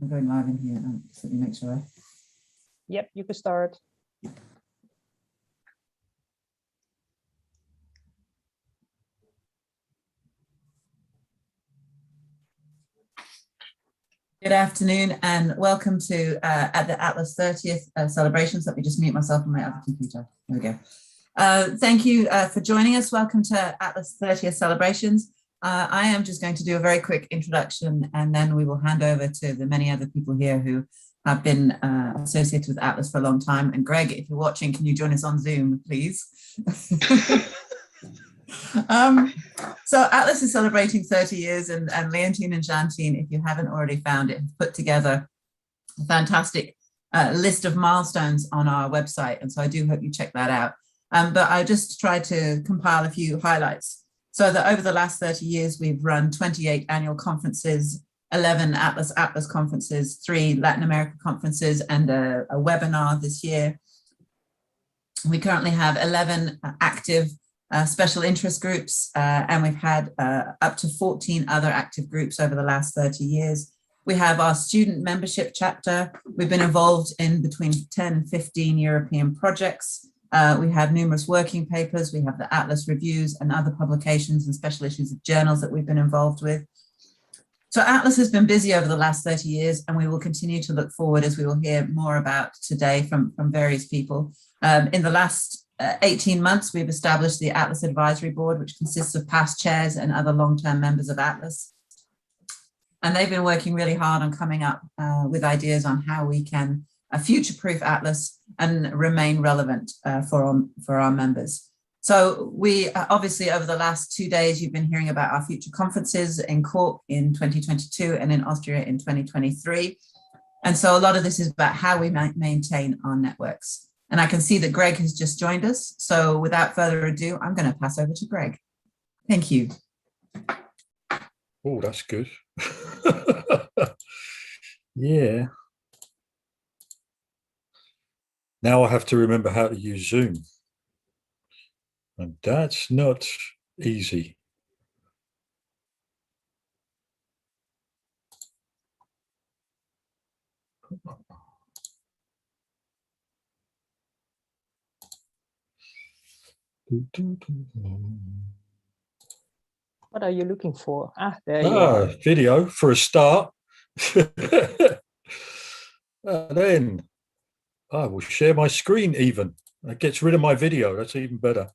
I'm going live in here. Just let me make sure. Yep, you can start. Good afternoon and welcome to at the Atlas 30th celebrations. Let me just mute myself on my other computer. There we go. Thank you for joining us. Welcome to Atlas 30th celebrations. I am just going to do a very quick introduction and then we will hand over to the many other people here who have been associated with Atlas for a long time. And Greg, if you're watching, can you join us on Zoom, please? So Atlas is celebrating 30 years and Leontine and Jantine, if you haven't already found it, have put together a fantastic list of milestones on our website. And so I do hope you check that out. But I just tried to compile a few highlights. So that over the last 30 years, we've run 28 annual conferences, 11 Atlas conferences, 3 Latin America conferences, and a webinar this year. We currently have 11 active special interest groups, and we've had up to 14 other active groups over the last 30 years. We have our student membership chapter. We've been involved in between 10 and 15 European projects. We have numerous working papers. We have the Atlas reviews and other publications and special issues of journals that we've been involved with. So Atlas has been busy over the last 30 years, and we will continue to look forward, as we will hear more about today from various people. In the last 18 months, we've established the Atlas Advisory Board, which consists of past chairs and other long-term members of Atlas. And they've been working really hard on coming up with ideas on how we can future-proof Atlas and remain relevant for our members. So we obviously, over the last 2 days, you've been hearing about our future conferences in Cork in 2022 and in Austria in 2023. And so a lot of this is about how we maintain our networks. And I can see that Greg has just joined us. So without further ado, I'm going to pass over to Greg. Thank you. Oh, that's good. Yeah. Now I have to remember how to use Zoom. And that's not easy. What are you looking for? Ah, there you are. Video for a start. And then I will share my screen even. That gets rid of my video. That's even better.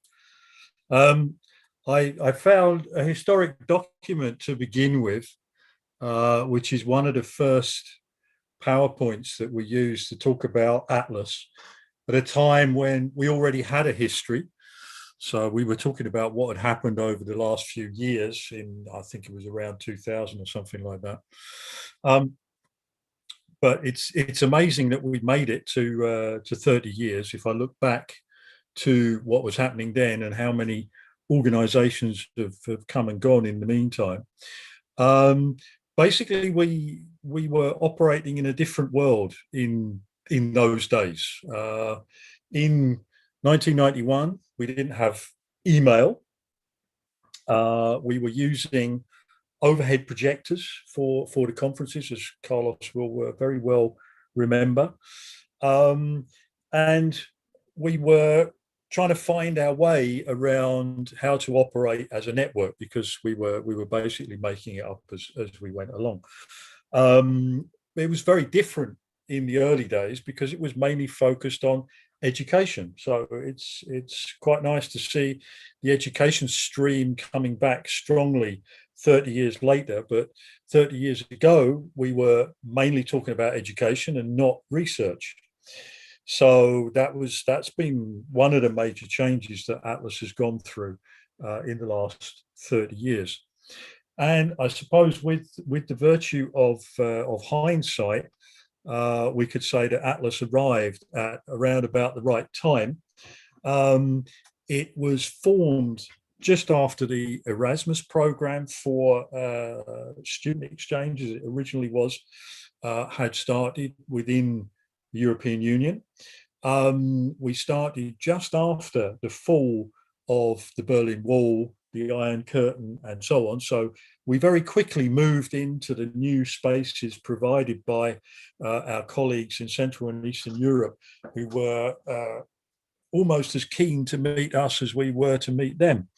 I found a historic document to begin with, which is one of the first PowerPoints that we used to talk about Atlas at a time when we already had a history. So we were talking about what had happened over the last few years in, I think it was around 2000 or something like that. But it's amazing that we made it to 30 years. If I look back to what was happening then and how many organizations have come and gone in the meantime. Basically, we were operating in a different world in those days. In 1991, we didn't have email. We were using overhead projectors for the conferences, as Carlos will very well remember. And we were trying to find our way around how to operate as a network, because we were basically making it up as we went along. It was very different in the early days because it was mainly focused on education. So it's quite nice to see the education stream coming back strongly 30 years later. But 30 years ago, we were mainly talking about education and not research. So that's been one of the major changes that Atlas has gone through in the last 30 years. And I suppose with the virtue of hindsight, we could say that Atlas arrived at around about the right time. It was formed just after the Erasmus program for student exchange, as it originally was, had started within the European Union. We started just after the fall of the Berlin Wall, the Iron Curtain and so on. So we very quickly moved into the new spaces provided by our colleagues in Central and Eastern Europe, who were almost as keen to meet us as we were to meet them.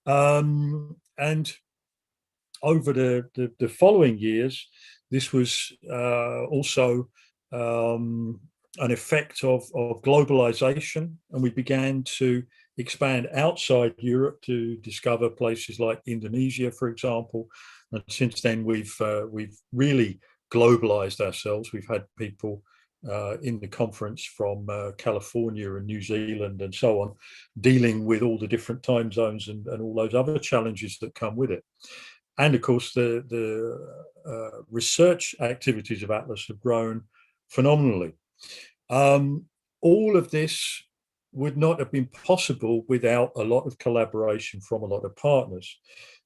And over the following years, this was also an effect of globalization, and we began to expand outside Europe to discover places like Indonesia, for example. And since then, we've really globalized ourselves. We've had people in the conference from California and New Zealand and so on, dealing with all the different time zones and all those other challenges that come with it. And of course, the research activities of Atlas have grown phenomenally. All of this would not have been possible without a lot of collaboration from a lot of partners.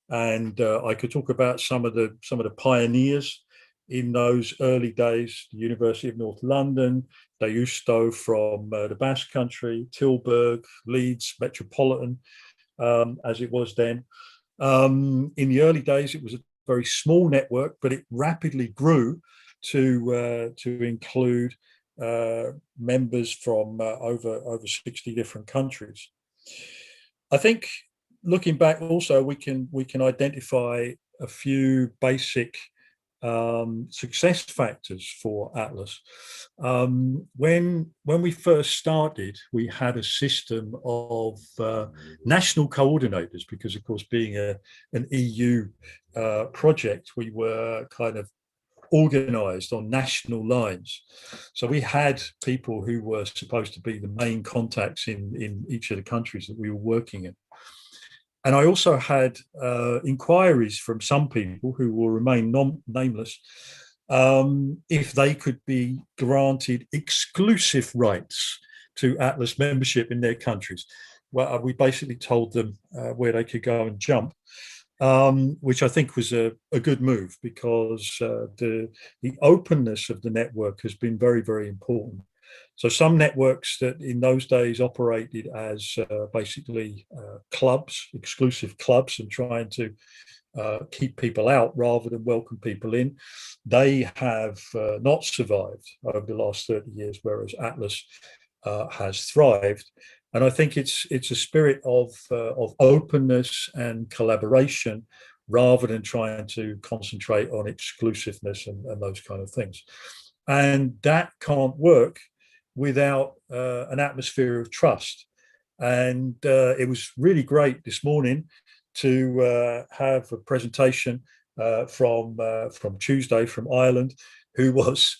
And I could talk about some of the pioneers in those early days: the University of North London, Deusto from the Basque Country, Tilburg, Leeds Metropolitan, as it was then. In the early days, it was a very small network, but it rapidly grew to include members from over 60 different countries. I think, looking back, also we can identify a few basic success factors for Atlas. When we first started, we had a system of national coordinators, because of course, being an EU project, we were kind of organized on national lines. So we had people who were supposed to be the main contacts in each of the countries that we were working in. And I also had inquiries from some people who will remain nameless, if they could be granted exclusive rights to Atlas membership in their countries. Well, we basically told them where they could go and jump, which I think was a good move, because the openness of the network has been very, very important. So some networks that in those days operated as basically clubs, exclusive clubs, and trying to keep people out rather than welcome people in, they have not survived over the last 30 years, whereas Atlas has thrived. And I think it's a spirit of openness and collaboration, rather than trying to concentrate on exclusiveness and those kind of things. And that can't work without an atmosphere of trust. And it was really great this morning to have a presentation from Tuesday from Ireland, who was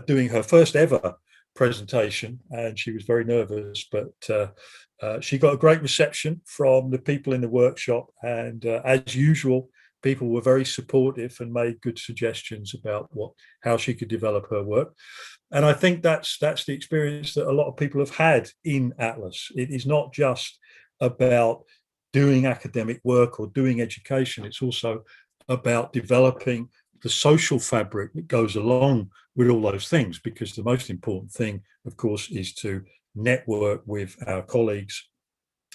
doing her first ever presentation, and she was very nervous, but she got a great reception from the people in the workshop, and as usual, people were very supportive and made good suggestions about how she could develop her work. And I think that's the experience that a lot of people have had in Atlas. It is not just about doing academic work or doing education. It's also about developing the social fabric that goes along with all those things, because the most important thing, of course, is to network with our colleagues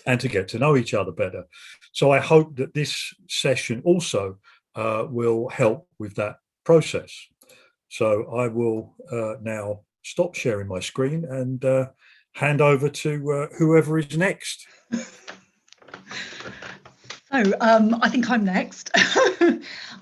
and to get to know each other better. So I hope that this session also will help with that process. So I will now stop sharing my screen and hand over to whoever is next. So I think I'm next.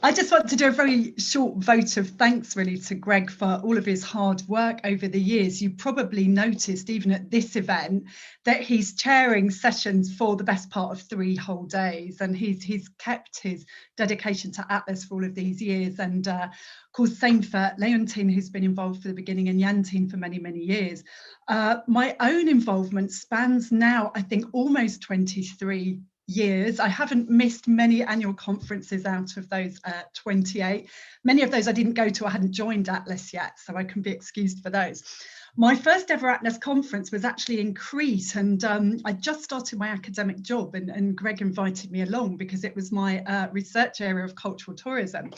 I just want to do a very short vote of thanks really to Greg for all of his hard work over the years. You probably noticed even at this event that he's chairing sessions for the best part of 3 whole days, and he's kept his dedication to Atlas for all of these years. And of course, same for Leontine, who's been involved from the beginning, and Jantine for many, many years. My own involvement spans now, I think, almost 23 years. I haven't missed many annual conferences out of those 28. Many of those I didn't go to. I hadn't joined Atlas yet, so I can be excused for those. My first ever Atlas conference was actually in Crete, and I just started my academic job, and Greg invited me along because it was my research area of cultural tourism.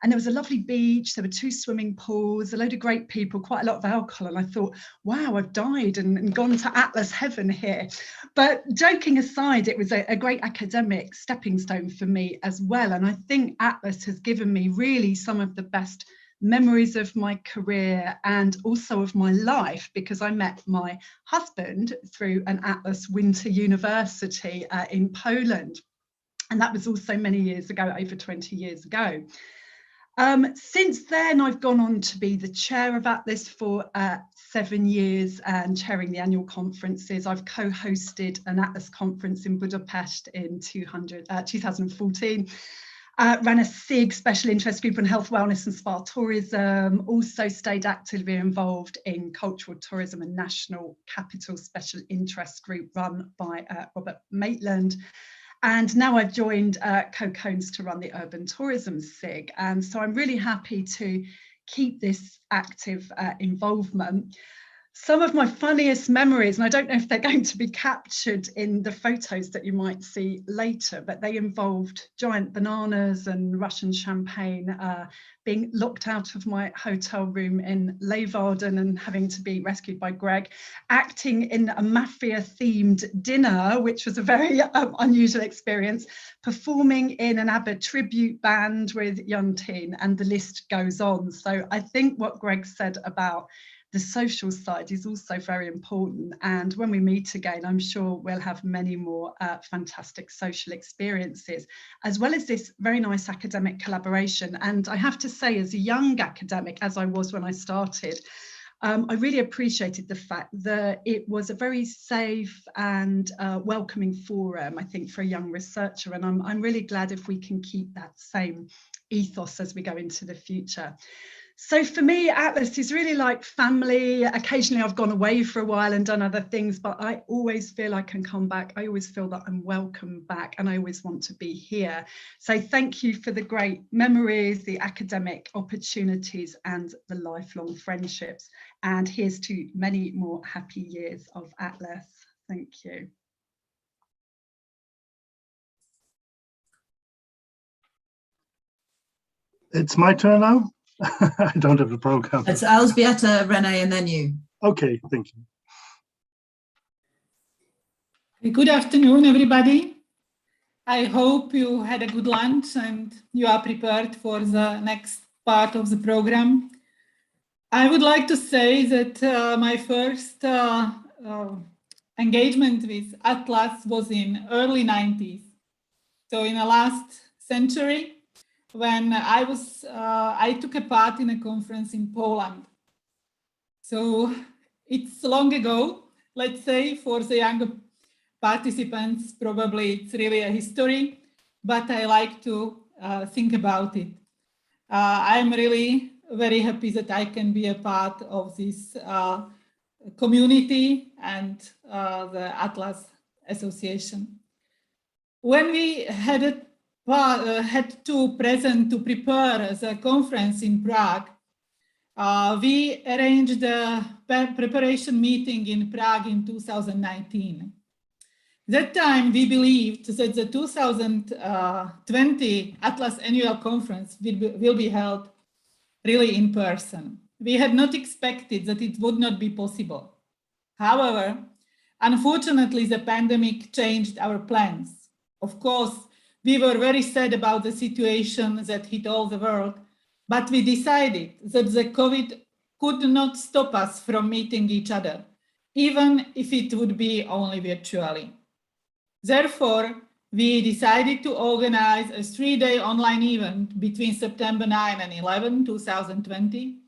And there was a lovely beach, there were 2 swimming pools, a load of great people, quite a lot of alcohol. And I thought, wow, I've died and gone to Atlas heaven here. But joking aside, it was a great academic stepping stone for me as well. And I think Atlas has given me really some of the best memories of my career and also of my life, because I met my husband through an Atlas Winter University in Poland. And that was also many years ago, over 20 years ago. Since then, I've gone on to be the chair of Atlas for 7 years and chairing the annual conferences. I've co-hosted an Atlas conference in Budapest in 2014. Ran a SIG, Special Interest Group on Health, Wellness and Spa Tourism, also stayed actively involved in Cultural Tourism and National Capital Special Interest Group run by Robert Maitland. And now I've joined Co-Cones to run the Urban Tourism SIG. And so I'm really happy to keep this active involvement. Some of my funniest memories, and I don't know if they're going to be captured in the photos that you might see later, but they involved giant bananas and Russian champagne, being locked out of my hotel room in Leeuwarden and having to be rescued by Greg, acting in a mafia-themed dinner, which was a very unusual experience, performing in an ABBA tribute band with Juntin, and the list goes on. So I think what Greg said about the social side is also very important, and when we meet again, I'm sure we'll have many more fantastic social experiences, as well as this very nice academic collaboration. And I have to say, as a young academic, as I was when I started, I really appreciated the fact that it was a very safe and welcoming forum, I think, for a young researcher, and I'm really glad if we can keep that same ethos as we go into the future. So for me, Atlas is really like family. Occasionally I've gone away for a while and done other things, but I always feel I can come back. I always feel that I'm welcome back, and I always want to be here. So thank you for the great memories, the academic opportunities, and the lifelong friendships. And here's to many more happy years of Atlas. Thank you. It's my turn now. I don't have the program. It's Elzbieta, Renee, and then you. Okay, thank you. Good afternoon, everybody. I hope you had a good lunch and you are prepared for the next part of the program. I would like to say that my first engagement with Atlas was in early 90s. So in the last century, when I took a part in a conference in Poland. So it's long ago, let's say, for the younger participants, probably it's really a history, but I like to think about it. I'm really very happy that I can be a part of this community and the Atlas Association. When we had to prepare the conference in Prague, we arranged a preparation meeting in Prague in 2019. That time we believed that the 2020 Atlas Annual Conference will be held really in person. We had not expected that it would not be possible. However, unfortunately, the pandemic changed our plans. Of course, we were very sad about the situation that hit all the world, but we decided that the COVID could not stop us from meeting each other, even if it would be only virtually. Therefore, we decided to organize a 3-day online event between September 9 and 11, 2020,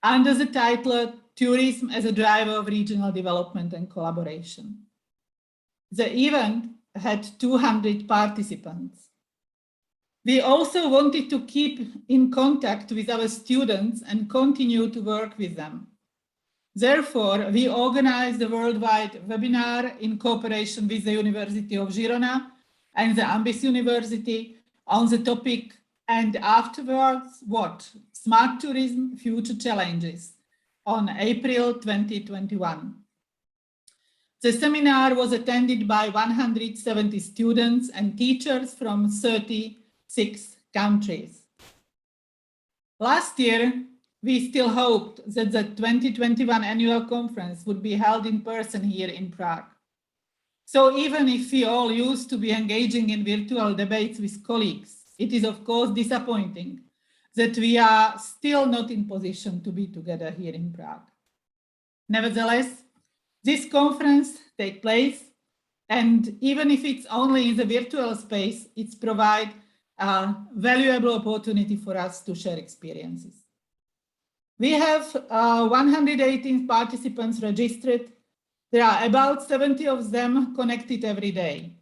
under the title Tourism as a Driver of Regional Development and Collaboration. The event had 200 participants. We also wanted to keep in contact with our students and continue to work with them. Therefore, we organized a worldwide webinar in cooperation with the University of Girona and the Ambis University on the topic, and afterwards, what? Smart Tourism, Future Challenges, on April 2021. The seminar was attended by 170 students and teachers from 36 countries. Last year, we still hoped that the 2021 annual conference would be held in person here in Prague. So even if we all used to be engaging in virtual debates with colleagues, it is of course disappointing that we are still not in position to be together here in Prague. Nevertheless, this conference takes place, and even if it's only in the virtual space, it's provide a valuable opportunity for us to share experiences. We have 118 participants registered. There are about 70 of them connected every day.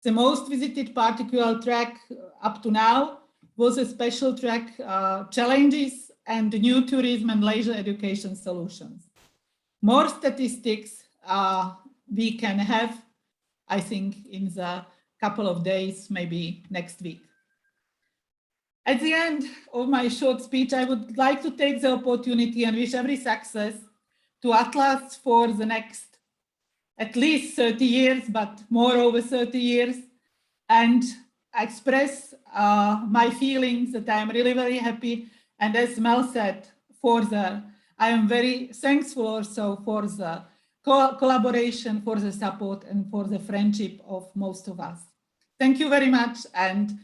The most visited particular track up to now was a special track, challenges and new tourism and leisure education solutions. More statistics we can have, I think, in the couple of days, maybe next week. At the end of my short speech, I would like to take the opportunity and wish every success to Atlas for the next at least 30 years, but more over 30 years, and express my feelings that I am really very happy. And as Mel said, I am very thankful also for the collaboration, for the support, and for the friendship of most of us. Thank you very much, and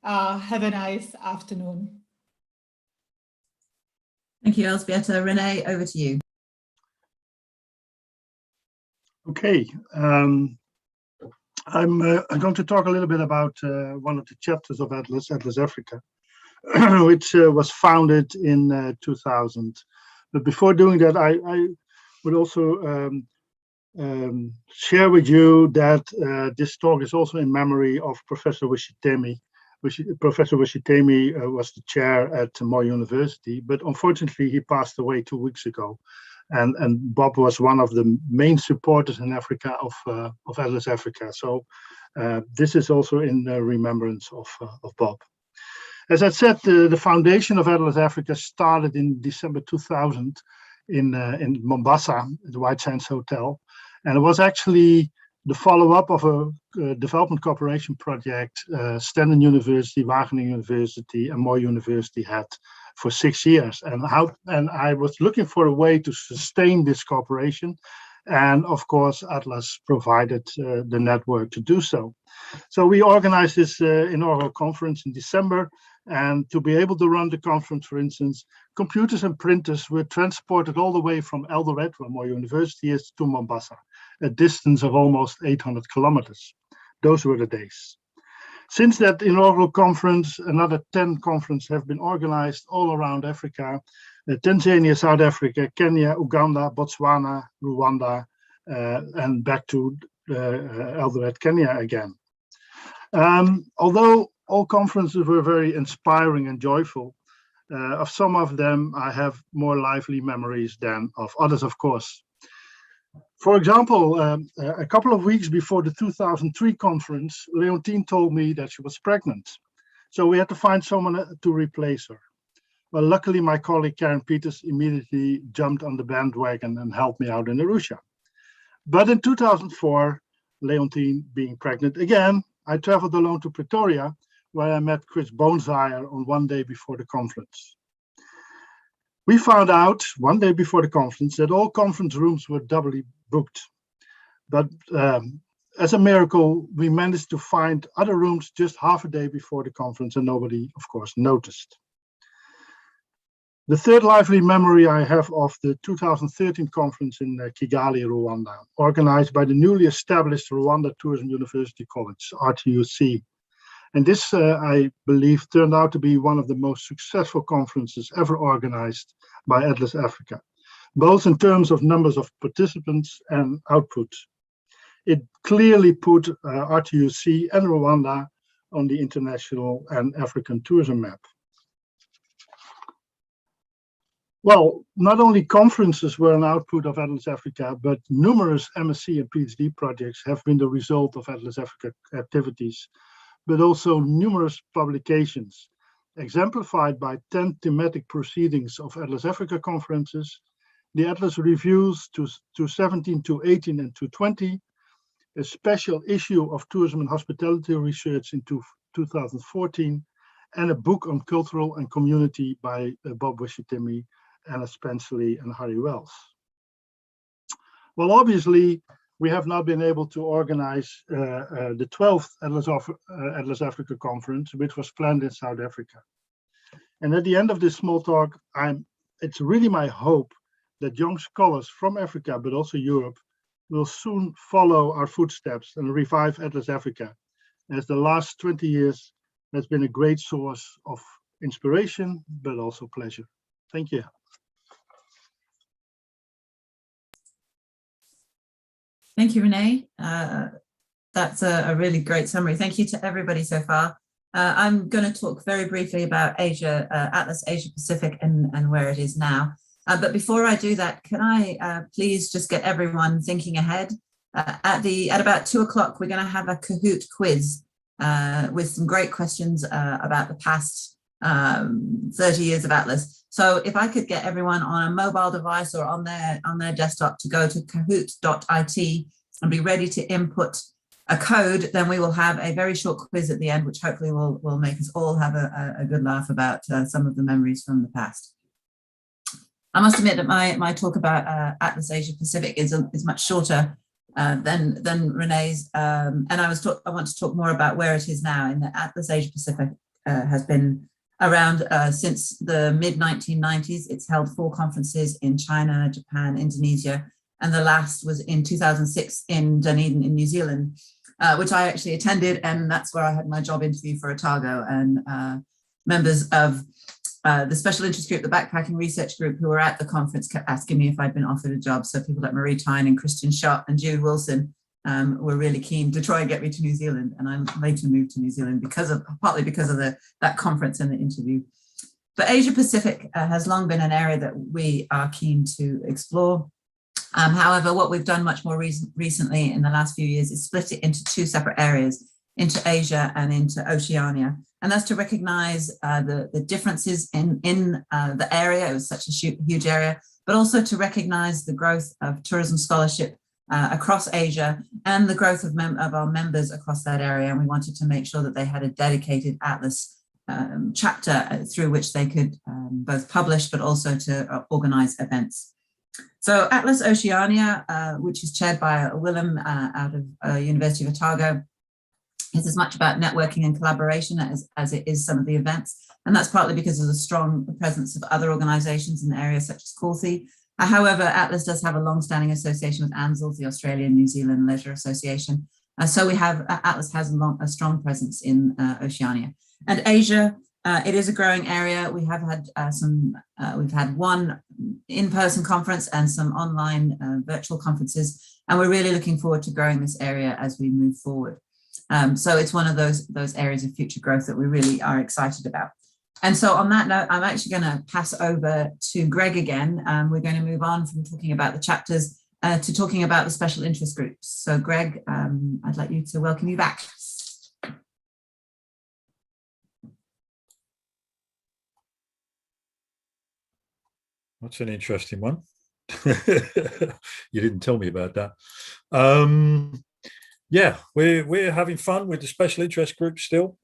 have a nice afternoon. Thank you, Elżbieta. Renee, over to you. Okay, I'm going to talk a little bit about one of the chapters of Atlas Africa, which was founded in 2000. But before doing that, I would also share with you that this talk is also in memory of Professor Wishitemi. Professor Wishitemi was the chair at Moore University, but unfortunately he passed away 2 weeks ago. And Bob was one of the main supporters in Africa of Atlas Africa. So this is also in remembrance of Bob. As I said, the foundation of Atlas Africa started in December 2000 in Mombasa, the White Sands Hotel. And it was actually the follow-up of a development cooperation project Stanford University, Wageningen University, and Moore University had for 6 years. And I was looking for a way to sustain this cooperation. And of course, Atlas provided the network to do so. So we organized this inaugural conference in December. And to be able to run the conference, for instance, computers and printers were transported all the way from Eldoret, where Moore University is, to Mombasa, a distance of almost 800 kilometers. Those were the days. Since that inaugural conference, another 10 conferences have been organized all around Africa, Tanzania, South Africa, Kenya, Uganda, Botswana, Rwanda, and back to Eldoret, Kenya again. Although all conferences were very inspiring and joyful, of some of them I have more lively memories than of others, of course. For example, a couple of weeks before the 2003 conference, Leontine told me that she was pregnant. So we had to find someone to replace her. Well, luckily my colleague Karen Peters immediately jumped on the bandwagon and helped me out in Arusha. But in 2004, Leontine being pregnant again, I traveled alone to Pretoria, where I met Chris Bonesire on one day before the conference. We found out one day before the conference that all conference rooms were doubly booked. But as a miracle, we managed to find other rooms just half a day before the conference, and nobody, of course, noticed. The third lively memory I have of the 2013 conference in Kigali, Rwanda, organized by the newly established Rwanda Tourism University College, RTUC. And this, I believe, turned out to be one of the most successful conferences ever organized by Atlas Africa, both in terms of numbers of participants and output. It clearly put RTUC and Rwanda on the international and African tourism map. Well, not only conferences were an output of Atlas Africa, but numerous MSc and PhD projects have been the result of Atlas Africa activities, but also numerous publications, exemplified by 10 thematic proceedings of Atlas Africa conferences, the Atlas Reviews 217, 218, and 220, a special issue of Tourism and Hospitality Research in 2014, and a book on cultural and community by Bob Wishatimi, Anna Spenceley, and Harry Wells. Well, obviously, we have not been able to organize the 12th Atlas Africa Conference, which was planned in South Africa. And at the end of this small talk, it's really my hope that young scholars from Africa, but also Europe, will soon follow our footsteps and revive Atlas Africa, as the last 20 years has been a great source of inspiration, but also pleasure. Thank you. Thank you, Renee. That's a really great summary. Thank you to everybody so far. I'm going to talk very briefly about Asia, Atlas Asia Pacific and where it is now. But before I do that, can I please just get everyone thinking ahead? At about 2 o'clock, we're going to have a Kahoot quiz with some great questions about the past 30 years of Atlas. So if I could get everyone on a mobile device or on their desktop to go to kahoot.it and be ready to input a code, then we will have a very short quiz at the end, which hopefully will make us all have a good laugh about some of the memories from the past. I must admit that my talk about Atlas Asia Pacific is much shorter than Renee's, and I want to talk more about where it is now. In the Atlas Asia Pacific has been around since the mid-1990s. It's held 4 conferences in China, Japan, Indonesia, and the last was in 2006 in Dunedin in New Zealand, which I actually attended, and that's where I had my job interview for Otago. And members of the special interest group, the backpacking research group who were at the conference, kept asking me if I'd been offered a job. So people like Marie Tyne and Christian Schott and Jude Wilson were really keen to try and get me to New Zealand. And I later moved to New Zealand partly because of that conference and the interview. But Asia Pacific has long been an area that we are keen to explore. However, what we've done much more recently in the last few years is split it into 2 separate areas, into Asia and into Oceania. And that's to recognize the differences in the area. It was such a huge area, but also to recognize the growth of tourism scholarship across Asia and the growth of our members across that area. And we wanted to make sure that they had a dedicated Atlas chapter through which they could both publish, but also to organize events. So Atlas Oceania, which is chaired by Willem out of University of Otago, is as much about networking and collaboration as it is some of the events. And that's partly because of the strong presence of other organizations in the area, such as CEST. However, Atlas does have a long-standing association with ANZLS, the Australian New Zealand Leisure Association. So Atlas has a strong presence in Oceania. And Asia, it is a growing area. We have had we've had 1 in-person conference and some online virtual conferences, and we're really looking forward to growing this area as we move forward. So it's one of those areas of future growth that we really are excited about. And so on that note, I'm actually going to pass over to Greg again. We're going to move on from talking about the chapters to talking about the special interest groups. So Greg, I'd like you to welcome you back. That's an interesting one. You didn't tell me about that. Yeah, we're having fun with the special interest group still.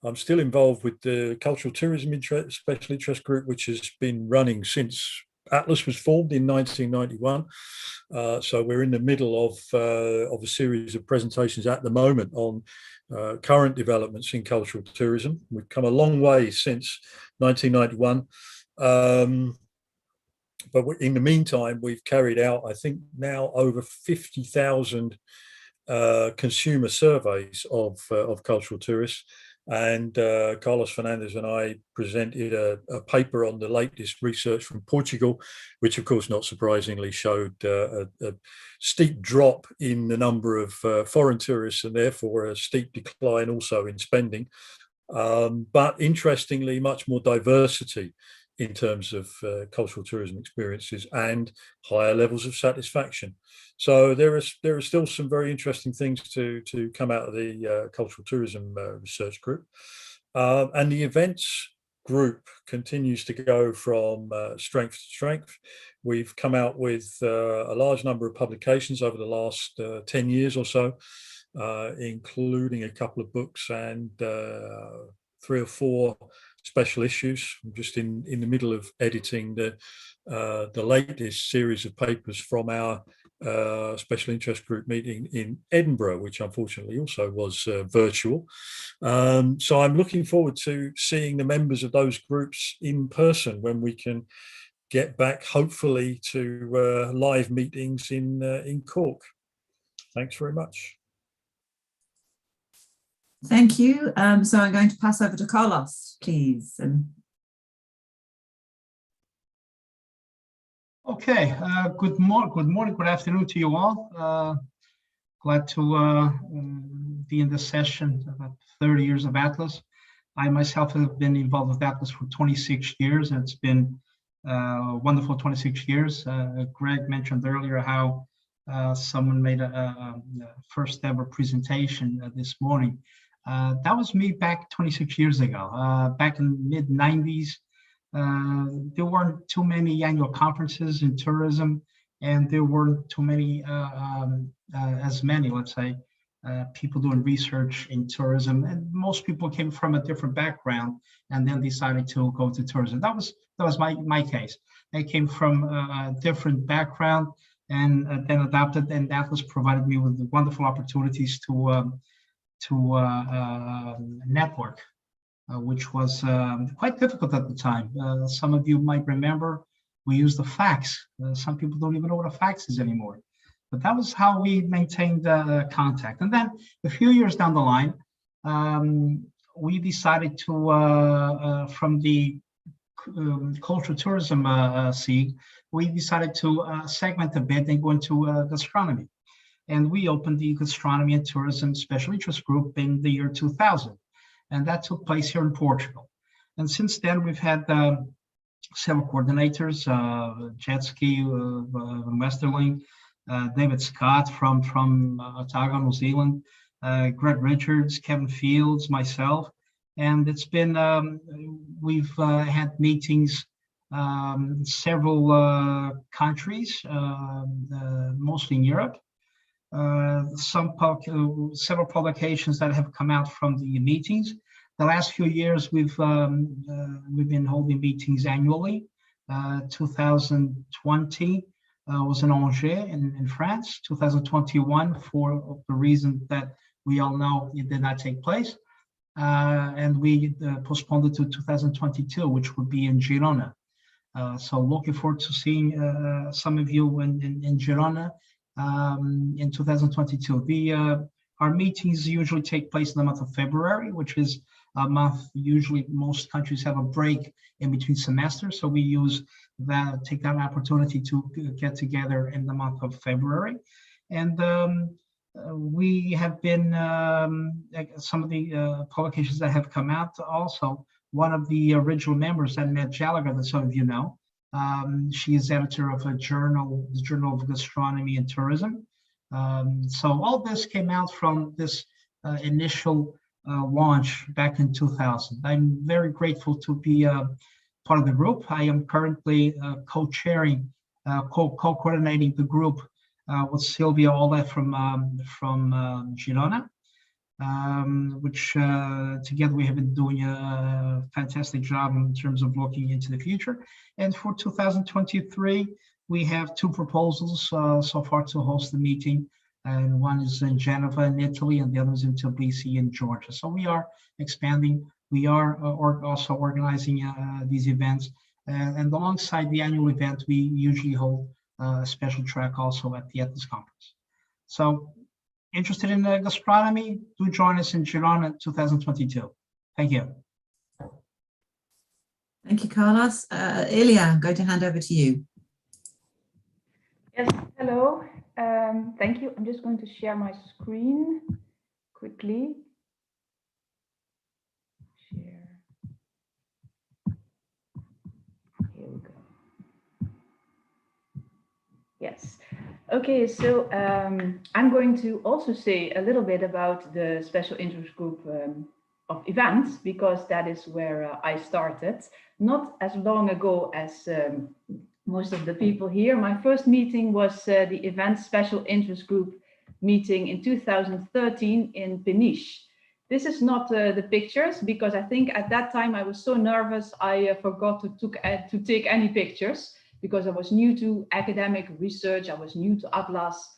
I'm still involved with the cultural tourism special interest group, which has been running since Atlas was formed in 1991. So we're in the middle of a series of presentations at the moment on current developments in cultural tourism. We've come a long way since 1991. But in the meantime, we've carried out, I think now, over 50,000 consumer surveys of cultural tourists. And Carlos Fernandez and I presented a paper on the latest research from Portugal, which of course, not surprisingly, showed a steep drop in the number of foreign tourists and therefore a steep decline also in spending. But interestingly, much more diversity in terms of cultural tourism experiences and higher levels of satisfaction. So there are still some very interesting things to come out of the cultural tourism research group. And the events group continues to go from strength to strength. We've come out with a large number of publications over the last 10 years or so, including a couple of books and 3 or 4 special issues. I'm just in the middle of editing the latest series of papers from our special interest group meeting in Edinburgh, which unfortunately also was virtual. So I'm looking forward to seeing the members of those groups in person when we can get back, hopefully, to live meetings in Cork. Thanks very much. Thank you. So I'm going to pass over to Carlos, please. Okay, good morning, good afternoon to you all. Glad to be in this session about 30 years of Atlas. I myself have been involved with Atlas for 26 years, and it's been wonderful 26 years. Greg mentioned earlier how someone made a first ever presentation this morning. That was me back 26 years ago, back in the mid-90s. There weren't too many annual conferences in tourism, and there weren't too many, as many, let's say, people doing research in tourism. And most people came from a different background and then decided to go to tourism. That was my case. I came from a different background and then adapted, and Atlas provided me with wonderful opportunities to network. Which was quite difficult at the time. Some of you might remember we used the fax. Some people don't even know what a fax is anymore. But that was how we maintained contact. And then a few years down the line, we decided to, from the cultural tourism scene, we decided to segment a bit and go into gastronomy. And we opened the Gastronomy and Tourism Special Interest Group in the year 2000. And that took place here in Portugal. And since then, we've had several coordinators, Jetski, Westerling, David Scott from Otago, New Zealand, Greg Richards, Kevin Fields, myself. And it's been, we've had meetings in several countries, mostly in Europe. Several publications that have come out from the meetings. The last few years, we've been holding meetings annually. 2020 was in Angers in France. 2021, for the reason that we all know, it did not take place. And we postponed it to 2022, which would be in Girona. So looking forward to seeing some of you in Girona. In 2022. Our meetings usually take place in the month of February, which is a month usually most countries have a break in between semesters. So we take that opportunity to get together in the month of February. And we have been, some of the publications that have come out also, one of the original members, Annette Gallagher, that some of you know, she is editor of the Journal of Gastronomy and Tourism. So all this came out from this initial launch back in 2000. I'm very grateful to be part of the group. I am currently co-chairing, co-coordinating the group with Sylvia Ola from Girona. Which together we have been doing a fantastic job in terms of looking into the future. And for 2023, we have 2 proposals so far to host the meeting. And one is in Geneva in Italy, and the other is in Tbilisi in Georgia. So we are expanding. We are also organizing these events. And alongside the annual event, we usually hold a special track also at the Atlas conference. So interested in gastronomy, do join us in Girona 2022. Thank you. Thank you, Carlos. Ilya, I'm going to hand over to you. Yes, hello. Thank you. I'm just going to share my screen quickly. Share. Here we go. Yes. Okay, so I'm going to also say a little bit about the special interest group of events, because that is where I started, not as long ago as most of the people here. My first meeting was the event special interest group meeting in 2013 in Peniche. This is not the pictures, because I think at that time I was so nervous I forgot to take any pictures, because I was new to academic research, I was new to Atlas,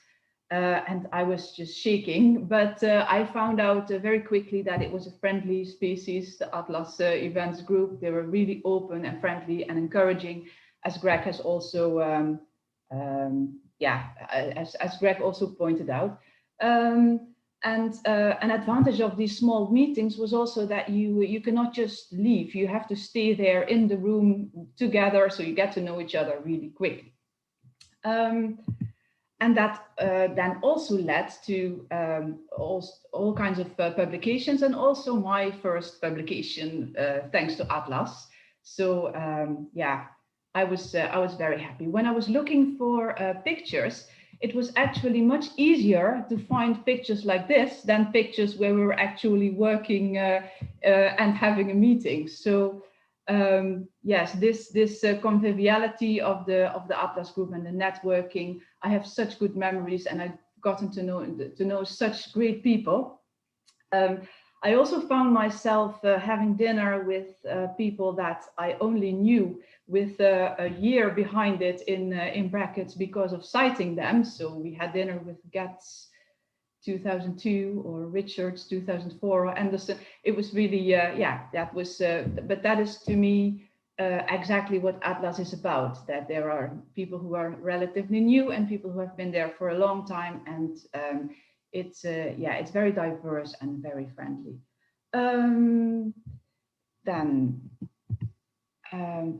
and I was just shaking. But I found out very quickly that it was a friendly species, the Atlas events group. They were really open and friendly and encouraging, as Greg has also, as Greg also pointed out. And an advantage of these small meetings was also that you cannot just leave. You have to stay there in the room together, so you get to know each other really quickly. And that then also led to all kinds of publications, and also my first publication, thanks to Atlas. So yeah, I was very happy. When I was looking for pictures, it was actually much easier to find pictures like this than pictures where we were actually working and having a meeting. So yes, this conviviality of the Atlas group and the networking, I have such good memories, and I've gotten to know such great people. I also found myself having dinner with people that I only knew with a year behind it in brackets because of citing them. So we had dinner with Getz 2002 or Richards 2004 or Anderson. It was really, yeah, that was, but that is to me exactly what Atlas is about, that there are people who are relatively new and people who have been there for a long time, and it's yeah, it's very diverse and very friendly.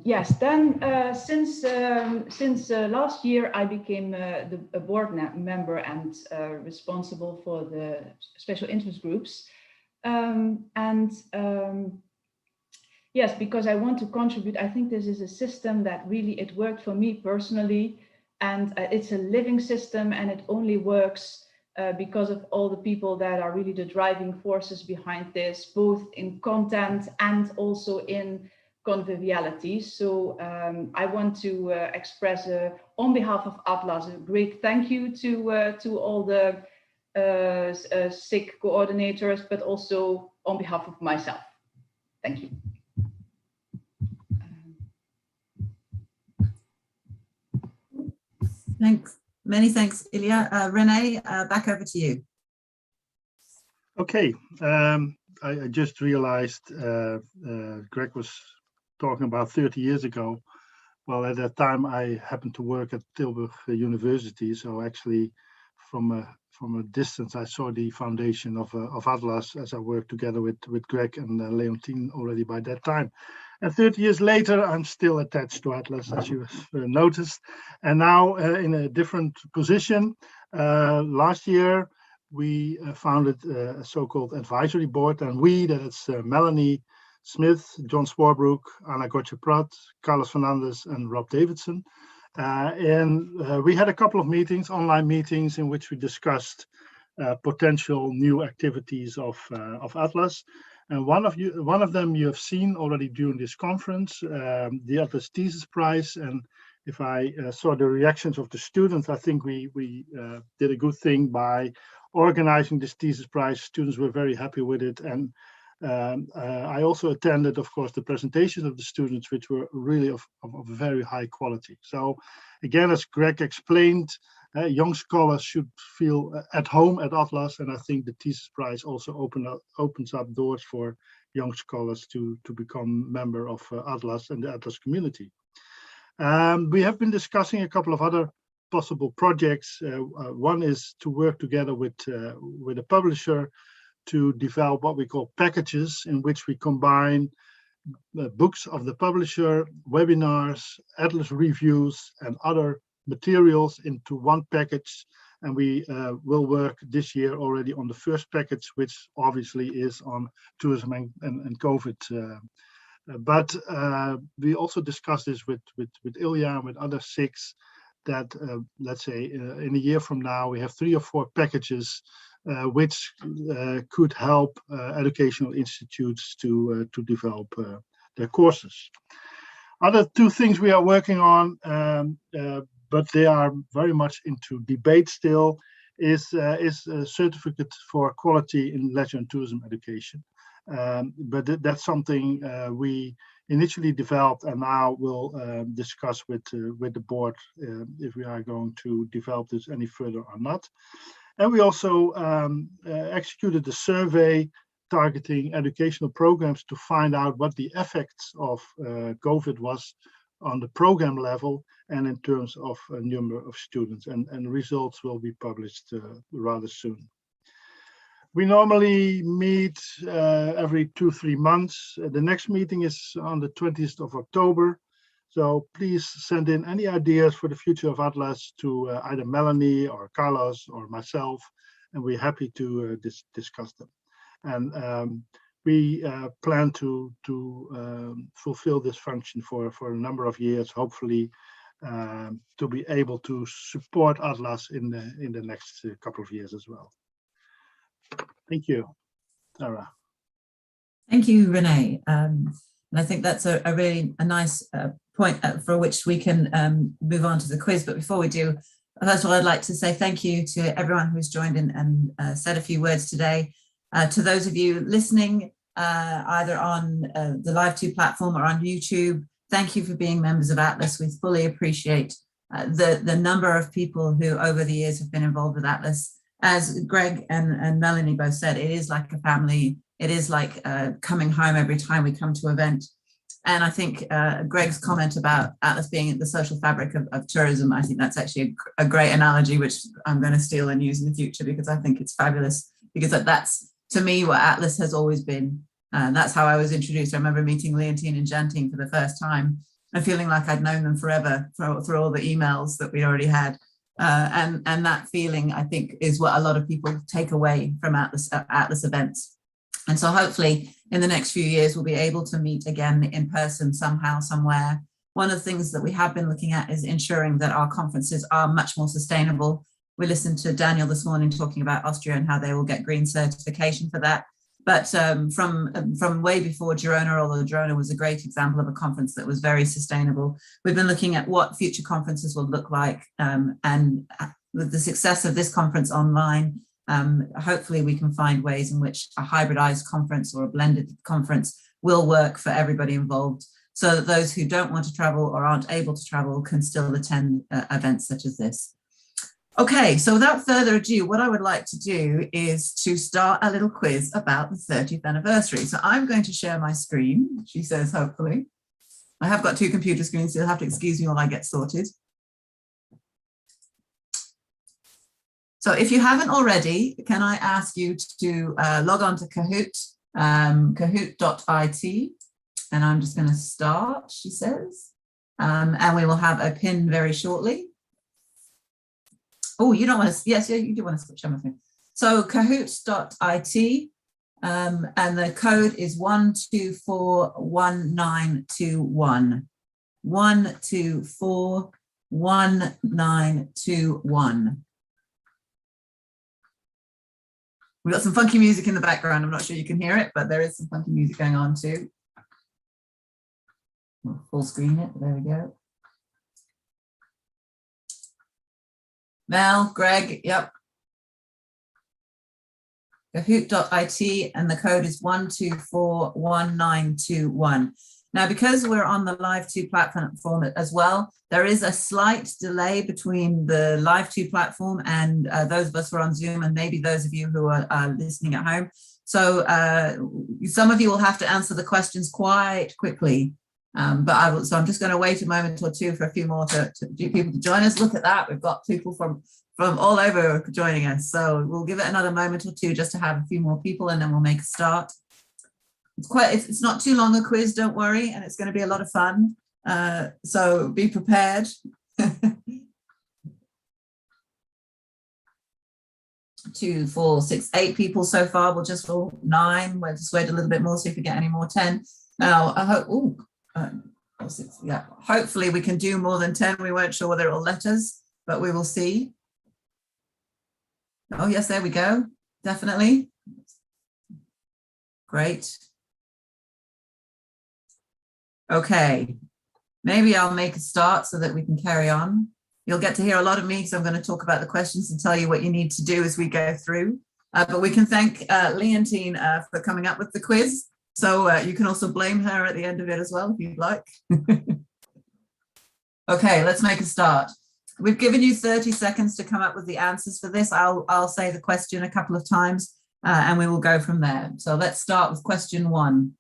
Yes, then since last year I became a board member and responsible for the special interest groups, yes, because I want to contribute. I think this is a system that really, it worked for me personally, and it's a living system, and it only works because of all the people that are really the driving forces behind this, both in content and also in conviviality. So I want to express on behalf of Atlas a great thank you to all the SIG coordinators, but also on behalf of myself. Thank you. Thanks. Many thanks, Ilya. Renee, back over to you. Okay, I just realized Greg was talking about 30 years ago. Well, at that time I happened to work at Tilburg University, so actually from a distance I saw the foundation of Atlas, as I worked together with Greg and Leontine already by that time. And 30 years later, I'm still attached to Atlas, as you have noticed, and now in a different position. Last year, we founded a so-called advisory board, and that is Melanie Smith, John Swarbrook, Anna Gotcha-Pratt, Carlos Fernandez, and Rob Davidson. And we had a couple of meetings, online meetings, in which we discussed potential new activities of Atlas. And one of them you have seen already during this conference, the Atlas Thesis Prize. And if I saw the reactions of the students, I think we did a good thing by organizing this Thesis Prize. Students were very happy with it. And I also attended, of course, the presentations of the students, which were really of very high quality. So again, as Greg explained, young scholars should feel at home at Atlas, and I think the Thesis Prize also opens up doors for young scholars to become member of Atlas and the Atlas community. We have been discussing a couple of other possible projects. One is to work together with a publisher to develop what we call packages, in which we combine books of the publisher, webinars, Atlas reviews, and other materials into one package. And we will work this year already on the first package, which obviously is on tourism and COVID. But we also discussed this with Ilya and with other SIGs, that let's say in a year from now, we have 3 or 4 packages which could help educational institutes to develop their courses. Other 2 things we are working on, but they are very much into debate still, is a certificate for quality in leisure and tourism education. But that's something we initially developed and now will discuss with the board if we are going to develop this any further or not. And we also executed a survey targeting educational programs to find out what the effects of COVID was on the program level and in terms of a number of students, and results will be published rather soon. We normally meet every 2-3 months. The next meeting is on the 20th of October. So please send in any ideas for the future of Atlas to either Melanie or Carlos or myself, and we're happy to discuss them. And we plan to fulfill this function for a number of years, hopefully to be able to support Atlas in the next couple of years as well. Thank you, Sarah. Thank you, Renee. And I think that's a really nice point for which we can move on to the quiz. But before we do, first of all, I'd like to say thank you to everyone who's joined in and said a few words today. To those of you listening, either on the Live2 platform or on YouTube, thank you for being members of Atlas. We fully appreciate the number of people who over the years have been involved with Atlas. As Greg and Melanie both said, it is like a family. It is like coming home every time we come to an event. And I think Greg's comment about Atlas being the social fabric of tourism, I think that's actually a great analogy, which I'm going to steal and use in the future because I think it's fabulous, because that's, to me, what Atlas has always been. And that's how I was introduced. I remember meeting Leontine and Jantine for the first time and feeling like I'd known them forever through all the emails that we already had. And that feeling, I think, is what a lot of people take away from Atlas events. And so hopefully in the next few years, we'll be able to meet again in person somehow, somewhere. One of the things that we have been looking at is ensuring that our conferences are much more sustainable. We listened to Daniel this morning talking about Austria and how they will get green certification for that. But from way before Girona, although Girona was a great example of a conference that was very sustainable, we've been looking at what future conferences will look like. And with the success of this conference online, hopefully we can find ways in which a hybridized conference or a blended conference will work for everybody involved, so that those who don't want to travel or aren't able to travel can still attend events such as this. Okay, so without further ado, what I would like to do is to start a little quiz about the 30th anniversary. So I'm going to share my screen, she says, hopefully. I have got 2 computer screens, so you'll have to excuse me while I get sorted. So if you haven't already, can I ask you to log on to Kahoot, kahoot.it, and I'm just going to start, she says, and we will have a pin very shortly. Oh, you don't want to, yes, yeah, you do want to switch everything. So kahoot.it, and the code is 1241921. 1241921. We've got some funky music in the background. I'm not sure you can hear it, but there is some funky music going on too. We'll full screen it, there we go. Mel, Greg, yep. Kahoot.it, and the code is 1241921. Now, because we're on the Live2 platform as well, there is a slight delay between the Live2 platform and those of us who are on Zoom, and maybe those of you who are listening at home. So some of you will have to answer the questions quite quickly. So I'm just going to wait a moment or two for a few more people to join us. Look at that. We've got people from all over joining us. So we'll give it another moment or two just to have a few more people, and then we'll make a start. It's not too long a quiz, don't worry, and it's going to be a lot of fun. So be prepared. 2, 4, 6, 8 people so far. We'll just roll 9. We'll just wait a little bit more, see if we get any more 10. Now, I hope, yeah, hopefully we can do more than 10. We weren't sure whether it will let us, but we will see. Oh, yes, there we go. Definitely. Great. Okay, maybe I'll make a start so that we can carry on. You'll get to hear a lot of me because I'm going to talk about the questions and tell you what you need to do as we go through. But we can thank Leontine for coming up with the quiz. So you can also blame her at the end of it as well, if you'd like. Okay, let's make a start. We've given you 30 seconds to come up with the answers for this. I'll say the question a couple of times and we will go from there. So let's start with question 1,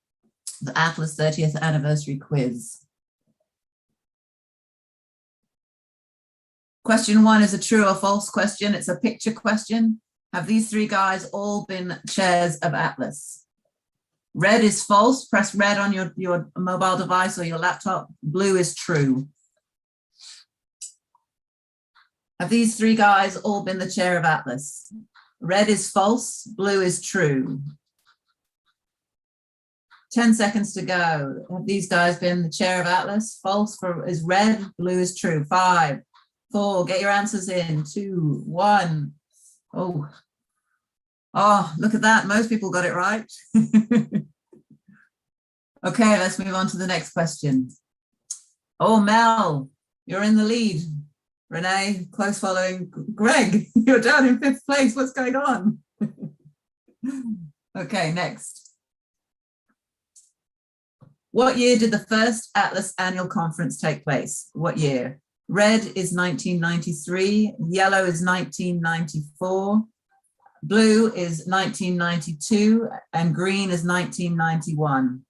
the Atlas 30th anniversary quiz. Question 1 is a true or false question. It's a picture question. Have these 3 guys all been chairs of Atlas? Red is false. Press red on your mobile device or your laptop. Blue is true. Have these 3 guys all been the chair of Atlas? Red is false. Blue is true. 10 seconds to go. Have these guys been the chair of Atlas? False is red. Blue is true. 5, 4, get your answers in. 2, 1. Oh, look at that. Most people got it right. Okay, let's move on to the next question. Oh, Mel, you're in the lead. Renee, close following. Greg, you're down in 5th place. What's going on? Okay, next. What year did the first Atlas annual conference take place? What year? Red is 1993, yellow is 1994, blue is 1992, and green is 1991.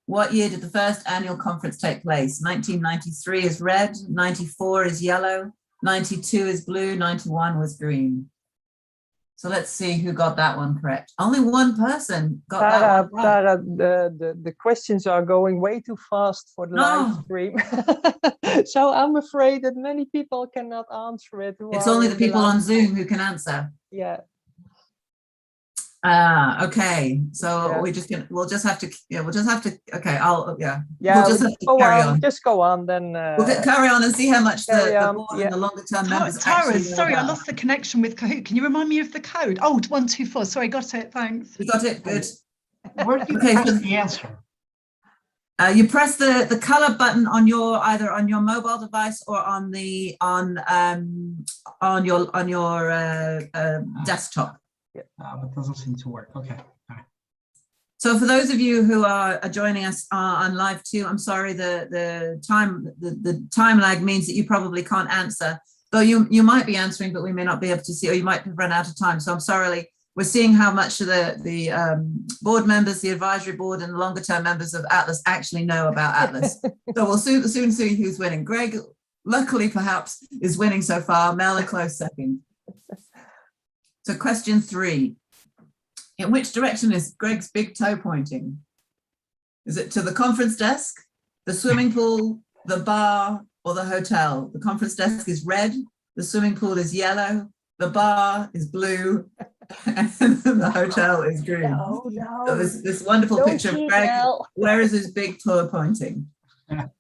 What year did the first annual conference take place? 1993 is red, 94 is yellow, 92 is blue, 91 was green. So let's see who got that one correct. Only one person got that one right. The questions are going way too fast for the live stream. So I'm afraid that many people cannot answer it. It's only the people on Zoom who can answer. Yeah. Okay, so Yeah. we'll just have to okay, we'll just have to go carry on. Just go on then. We'll carry on and see how much the board yeah. and the longer term members Tara, actually sorry, know I about. lost the connection with Kahoot. Can you remind me of the code? Oh, 124. Sorry, got it. Thanks. You got it? Good. Where do you Okay, press so the answer? you press the color button on your either on your mobile device or on the your desktop. But it doesn't seem to work. Okay. All right. So for those of you who are joining us on live too, I'm sorry, the time lag means that you probably can't answer, though you might be answering, but we may not be able to see, or you might have run out of time. So I'm sorry, we're seeing how much of the board members, the advisory board and the longer term members of Atlas actually know about Atlas. So we'll soon see who's winning. Greg, luckily perhaps, is winning so far. Mel a close second. So question 3. In which direction is Greg's big toe pointing? Is it to the conference desk, the swimming pool, the bar, or the hotel? The conference desk is red, the swimming pool is yellow, the bar is blue, and the hotel is green. No. So this wonderful picture of Greg, where is his big toe pointing? I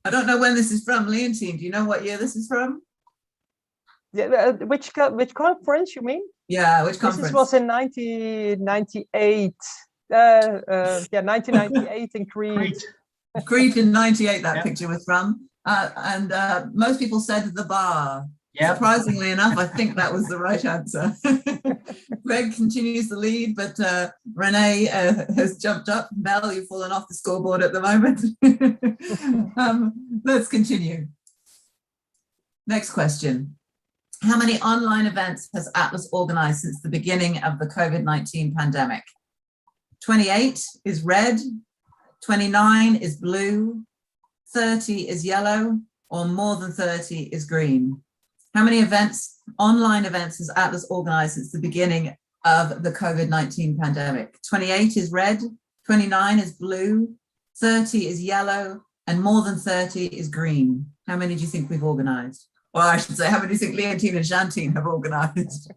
don't know when this is from. Leontine, do you know what year this is from? Yeah, which conference you mean? Yeah, which conference? This was in 1998. 1998 in Crete. Crete in 98, that picture was from. And most people said the bar. Yep. Surprisingly enough, I think that was the right answer. Greg continues the lead, but Renee has jumped up. Mel, you've fallen off the scoreboard at the moment. Let's continue. Next question. How many online events has Atlas organized since the beginning of the COVID-19 pandemic? 28 is red, 29 is blue, 30 is yellow, or more than 30 is green. How many online events has Atlas organized since the beginning of the COVID-19 pandemic? 28 is red, 29 is blue, 30 is yellow, and more than 30 is green. How many do you think we've organized? Well, I should say, how many do you think Leontine and Jantine have organized?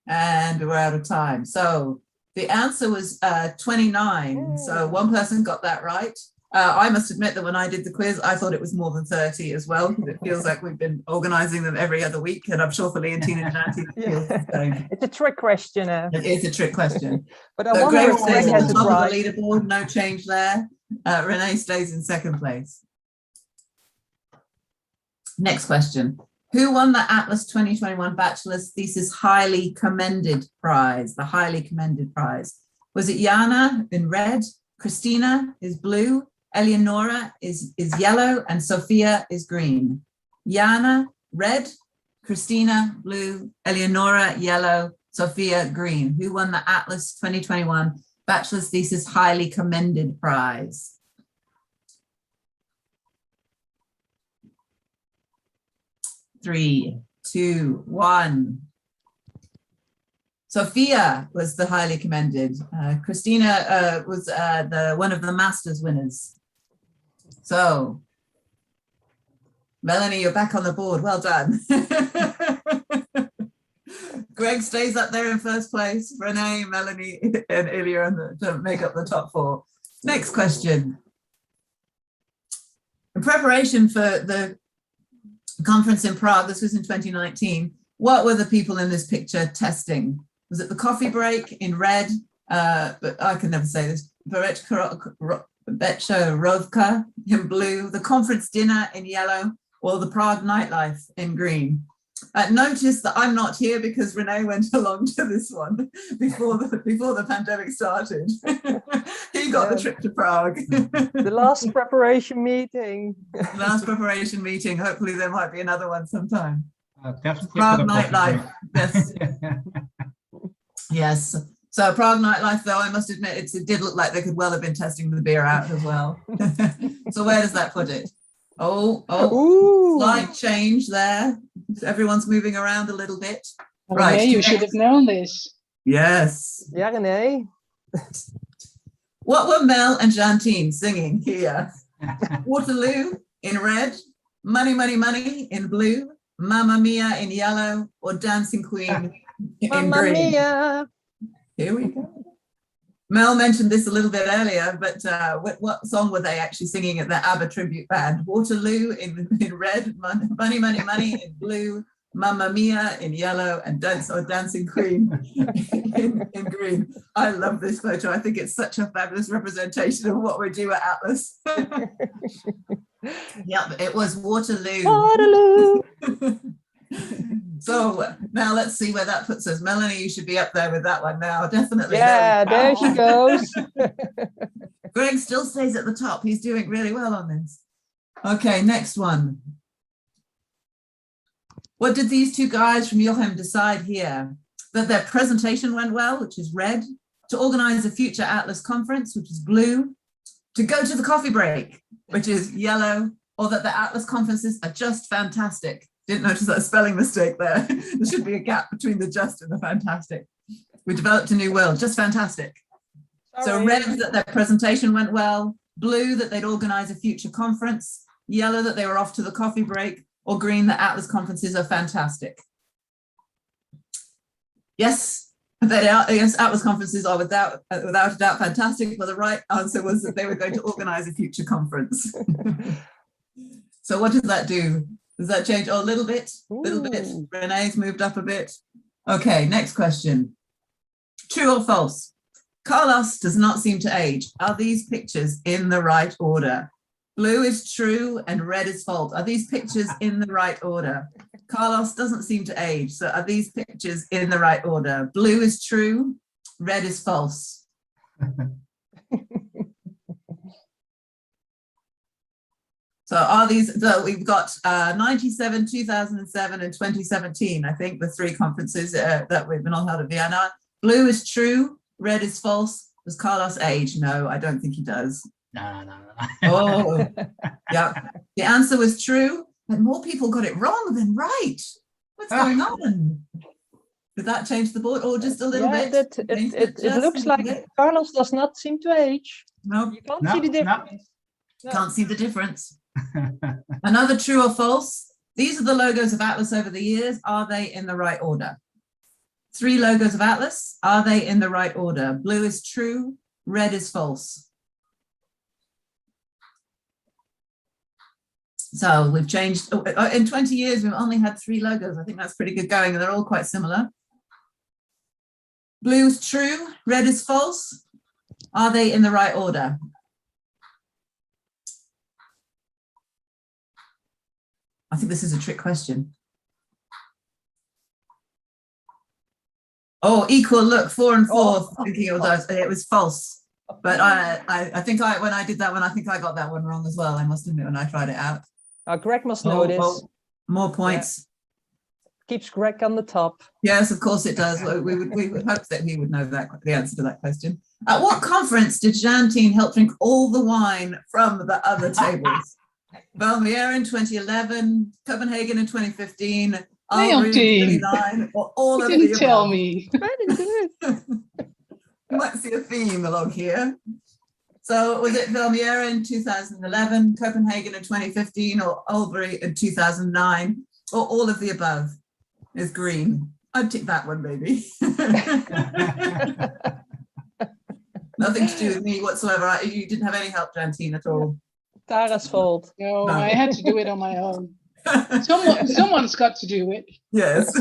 And we're out of time. So the answer was 29. So one person got that right. I must admit that when I did the quiz, I thought it was more than 30 as well, because it feels like we've been organising them every other week, and I'm sure for Leontine and Jantine it feels the same. It's a trick question. It is a trick question. But I So wonder Greg if Greg stays at has the it top right. of the leaderboard, no change there. Renee stays in second place. Next question. Who won the Atlas 2021 Bachelor's Thesis Highly Commended Prize? The Highly Commended Prize. Was it Jana in red, Christina is blue, Eleonora is yellow, and Sophia is green? Jana, red, Christina, blue, Eleonora, yellow, Sophia, green. Who won the Atlas 2021 Bachelor's Thesis Highly Commended Prize? Three, two, one. Sophia was the highly commended. Christina was one of the Masters winners. So, Melanie, you're back on the board. Well done. Greg stays up there in first place. Renee, Melanie, and Ilya to make up the top four. Next question. In preparation for the conference in Prague, this was in 2019, what were the people in this picture testing? Was it the coffee break in red? But I can never say this. Becherovka in blue, the conference dinner in yellow, or the Prague nightlife in green. Notice that I'm not here because Renee went along to this one before the pandemic started. He got the trip to Prague. The last preparation meeting. Last preparation meeting. Hopefully there might be another one sometime. Definitely Prague nightlife. Yes. Yes. So Prague nightlife, though, I must admit, it did look like they could well have been testing the beer out as well. So where does that put it? Oh, slight change there. Everyone's moving around a little bit. Right. Renee, you should have known this. Yes. Yeah, Renee. What were Mel and Jantine singing here? Waterloo in red, Money, Money, Money in blue, Mamma Mia in yellow, or Dancing Queen in Mamma green? Mia. Here we go. Mel mentioned this a little bit earlier, but what song were they actually singing at the ABBA tribute band? Waterloo in red, Money, Money, Money in blue, Mamma Mia in yellow, and Dancing Queen in green. I love this photo. I think it's such a fabulous representation of what we do at Atlas. Yep, it was Waterloo. Waterloo. So now let's see where that puts us. Melanie, you should be up there with that one now, definitely. Yeah, there she goes. Greg still stays at the top. He's doing really well on this. Okay, next one. What did these two guys from Joachim decide here? That their presentation went well, which is red, to organize a future Atlas conference, which is blue, to go to the coffee break, which is yellow, or that the Atlas conferences are just fantastic. Didn't notice that spelling mistake there. There should be a gap between the just and the fantastic. We developed a new word, just fantastic. So red, that their presentation went well, blue, that they'd organize a future conference, yellow, that they were off to the coffee break, or green, that Atlas conferences are fantastic. Yes, they are. Yes, Atlas conferences are without a doubt fantastic, but the right answer was that they were going to organize a future conference. So what does that do? Does that change? Oh, a little bit, little bit. Renee's moved up a bit. Okay, next question. True or false? Carlos does not seem to age. Are these pictures in the right order? Blue is true and red is false. Are these pictures in the right order? Carlos doesn't seem to age. So are these pictures in the right order? Blue is true, red is false. So are these, so we've got 97, 2007 and 2017, I think the three conferences that we've been all held at Vienna. Blue is true, red is false. Does Carlos age? No, I don't think he does. No. Oh, yeah. The answer was true, but more people got it wrong than right. What's going on? Did that change the board? Or just a little bit? It looks like Carlos does not seem to age. No, you can't see the difference. No. Can't see the difference. Another true or false. These are the logos of Atlas over the years. Are they in the right order? 3 logos of Atlas. Are they in the right order? Blue is true, red is false. So we've changed, in 20 years, we've only had 3 logos. I think that's pretty good going, and they're all quite similar. Blue is true, red is false. Are they in the right order? I think this is a trick question. Oh, equal, look, 4 and 4, thinking it was false. But I think when I did that one, I think I got that one wrong as well. I must admit when I tried it out. Greg must know this. More points. Yeah. Keeps Greg on the top. Yes, of course it does. We would hope that he would know the answer to that question. At what conference did Jantine help drink all the wine from the other tables? Valmiera in 2011, Copenhagen in 2015, Albury in 2009, or all of the above? Didn't tell me. You might see a theme along here. So was it Valmiera in 2011, Copenhagen in 2015, or Albury in 2009, or all of the above is green? I'd tick that one, maybe. Nothing to do with me whatsoever. You didn't have any help, Jantine, at all. Tara's fault. No, I had to do it on my own. Someone's got to do it. Yes.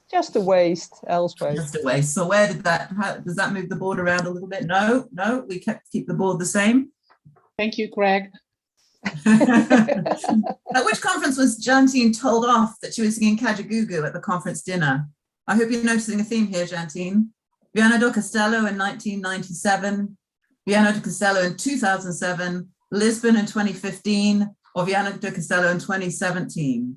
Just a waste, Elspeth. Just a waste. So where did that, does that move the board around a little bit? No, we keep the board the same. Thank you, Greg. At which conference was Jantine told off that she was singing Kajagoogoo at the conference dinner? I hope you're noticing a theme here, Jantine. Viana do Castelo in 1997, Viana do Castelo in 2007, Lisbon in 2015, or Viana do Castelo in 2017.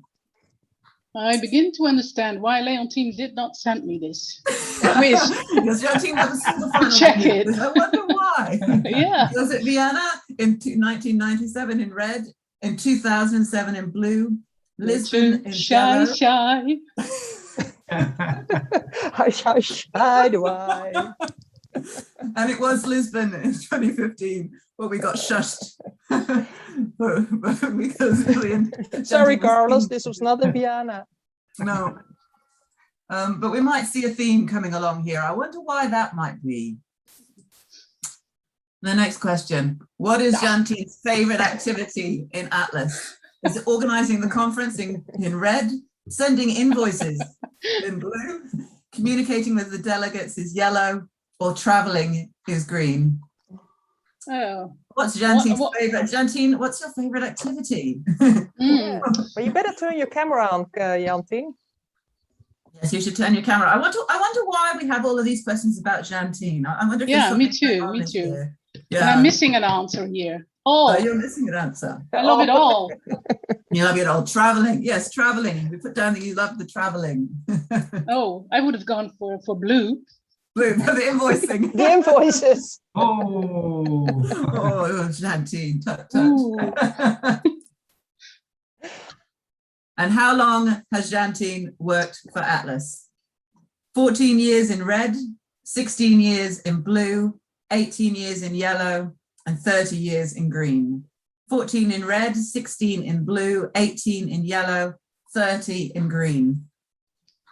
I begin to understand why Leontine did not send me this quiz. Because Jantine never seen the final Check quiz. it. I wonder why. Yeah. Was it Viana in 1997 in red, in 2007 in blue, Lisbon in shy, yellow? shy. Shy do I. And it was Lisbon in 2015 where we got shushed. Because Sorry, Carlos, this was not in Vienna. No. But we might see a theme coming along here. I wonder why that might be. The next question. What is Jantine's favorite activity in Atlas? Is it organizing the conference in red, sending invoices in blue, communicating with the delegates is yellow, or traveling is green? Oh. What's Jantine's favorite? Jantine, what's your favorite activity? Well, you better turn your camera on, Jantine. Yes, you should turn your camera. I wonder why we have all of these questions about Jantine. I wonder if Yeah, there's me something too, me too. here. And Yeah. I'm missing an answer here. Oh, You're missing an answer. I love it all. You love it all. Traveling. Yes, traveling. We put down that you love the traveling. Oh, I would have gone for blue. Blue for the invoicing. The invoices. Oh. Oh, Jantine. Tut, tut. And how long has Jantine worked for Atlas? 14 years in red, 16 years in blue, 18 years in yellow, and 30 years in green. 14 in red, 16 in blue, 18 in yellow, 30 in green.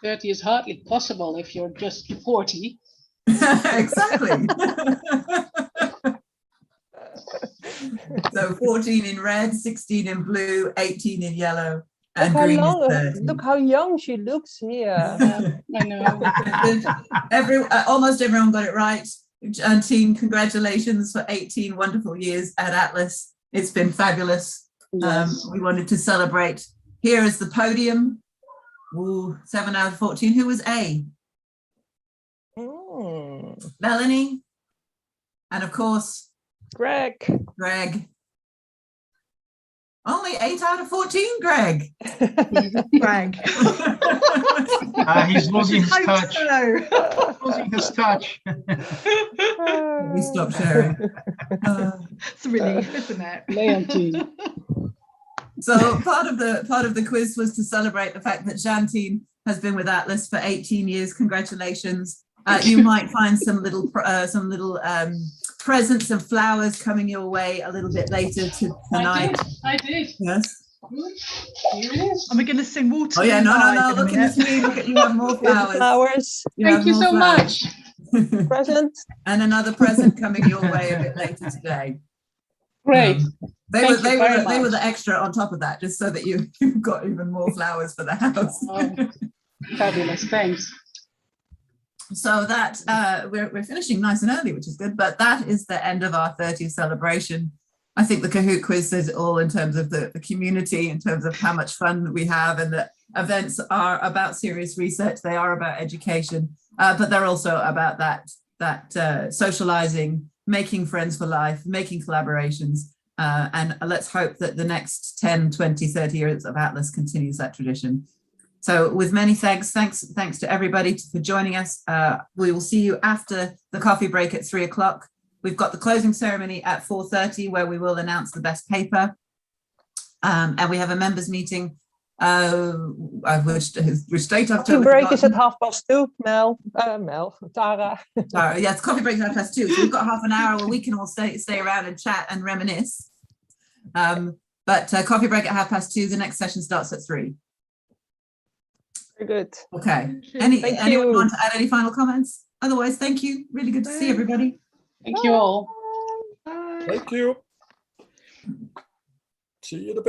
30 is hardly possible if you're just 40. Exactly. So 14 in red, 16 in blue, 18 in yellow, and green is 30. Look how young she looks here. I know. Almost everyone got it right. Jantine, congratulations for 18 wonderful years at Atlas. It's been fabulous. Yes. We wanted to celebrate. Here is the podium. Ooh, 7 out of 14. Who was A? Melanie. And of course, Greg. Only 8 out of 14, Greg. Greg. He's losing his Hope touch. so. Losing his touch. We stopped sharing. It's a relief, isn't it? Leontine. So part of the quiz was to celebrate the fact that Jantine has been with Atlas for 18 years. Congratulations. You might find some little presents and flowers coming your way a little bit later tonight. I did. Yes. Here it is. And we're going to sing Water. Oh yeah, no. Look at the screen. Look at, you have more flowers. Thank you so much. Present. And another present coming your way a bit later today. Great. They Thank were you very they were much. the extra on top of that, just so that you got even more flowers for the house. Oh, fabulous, thanks. So that we're finishing nice and early, which is good. But that is the end of our 30th celebration. I think the Kahoot quiz says it all in terms of the community, in terms of how much fun we have, and the events are about serious research. They are about education, but they're also about that socializing, making friends for life, making collaborations. And let's hope that the next 10, 20, 30 years of Atlas continues that tradition. So with many thanks to everybody for joining us. We will see you after the coffee break at 3 o'clock. We've got the closing ceremony at 4:30 where we will announce the best paper. And we have a members meeting, which date I've Coffee break is at 2:30, Mel, Tara. Yes, coffee break is at 2:30. So we've got half an hour where we can all stay around and chat and reminisce. But coffee break at 2:30. The next session starts at 3. Very good. Okay. Thank Anyone you. want to add any final comments? Otherwise, thank you. Really good to see everybody. Thank you all. Bye. Thank you. See you in a bit.